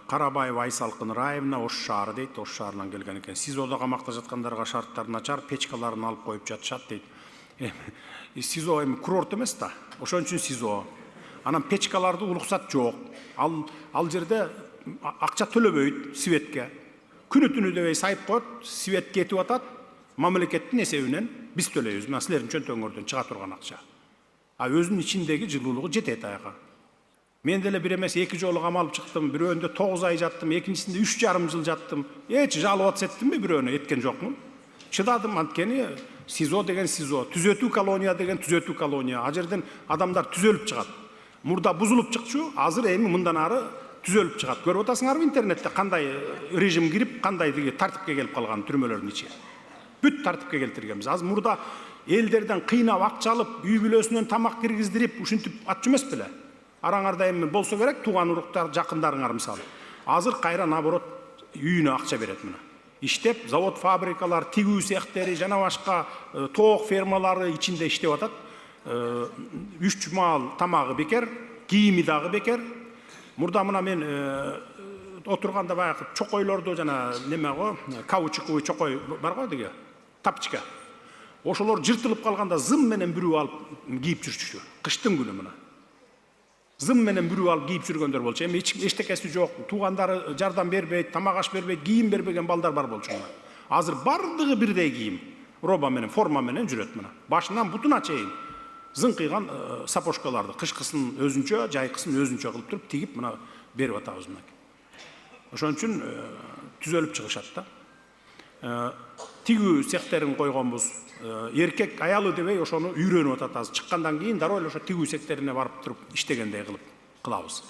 Карабаева Айсалкын Раевна Ош шаары дейт, Ош шаарынан келген экен. СИЗОдо камакта жаткандарга шарттар начар, печкаларын алып коюп жатышат дейт. СИЗО эми курорт эмес да, ошон үчүн СИЗО. Анан печкаларды уруксат жок. Ал жерде акча төлөбөйт светке. Күнү түнү дебей сайып коет, свет кетип атат, мамлекеттин эсебинен биз төлөйбүз. Мына силердин чөнтөңөрдөн чыга турган акча. А өзүнүн ичиндеги жылуулугу жетет аяга. Мен деле бир эмес 2 жолу камалып чыктым, бирөөндө 9 ай жаттым, экинчисинде 3,5 жыл жаттым. Эч жалоба эттимби бирөөнө? Эткен жокмун. Чыдадым, анткени СИЗО деген СИЗО, түзөтүү колония деген түзөтүү колония. А жерден адамдар түзөлүп чыгат. Мурда бузулуп чыкчу, азыр эми мындан ары түзөлүп чыгат. Көрүп атасыңарбы интернетте кандай режим кирип, кандай тартипке келип калган түрмөлөрдүн ичи. Бүт тартипке келтиргенбиз. Азыр мурда элдерден кыйнап акча алып, үй бүлөсүнөн тамак киргиздирип, ушинтип атчу эмес беле? Араңарда эми болсо керек, тууган уруктар, жакындарыңар мисалы. Азыр кайра наоборот үйүнө акча берет мына. Иштеп, завод, фабрикалар, тигүү цехтери, жана башка тоок фермалары ичинде иштеп атат. 3 маал тамагы бекер, кийими дагы бекер. Мурда мына мен отурганда баягы чокойлорду жана неме го, каучуковый чокой бар го деге, тапчка. Ошолор жыртылып калганда зым менен бүрүп алып кийип жүрчү. Кыштын күнү мына. Зым менен бүрүп алып кийип жүргөндөр болчу. Эми эчтекеси жок, туугандары жардам бербейт, тамак аш бербейт, кийим бербеген балдар бар болчу мына. Азыр бардыгы бирдей кийим, роба менен, форма менен жүрөт мына. Башынан бутуна чейин зыңкыйган сапожкаларды кышкысын өзүнчө, жайкысын өзүнчө кылып туруп тигип мына берип атабыз мына. Ошон үчүн түзөлүп чыгышат да. Тигүү цехтерин койгонбуз. Эркек аялы дебей ошону үйрөнүп атат азыр. Чыккандан кийин дароо эле ошо тигүү цехтерине барып туруп иштегендей кылып кылабыз.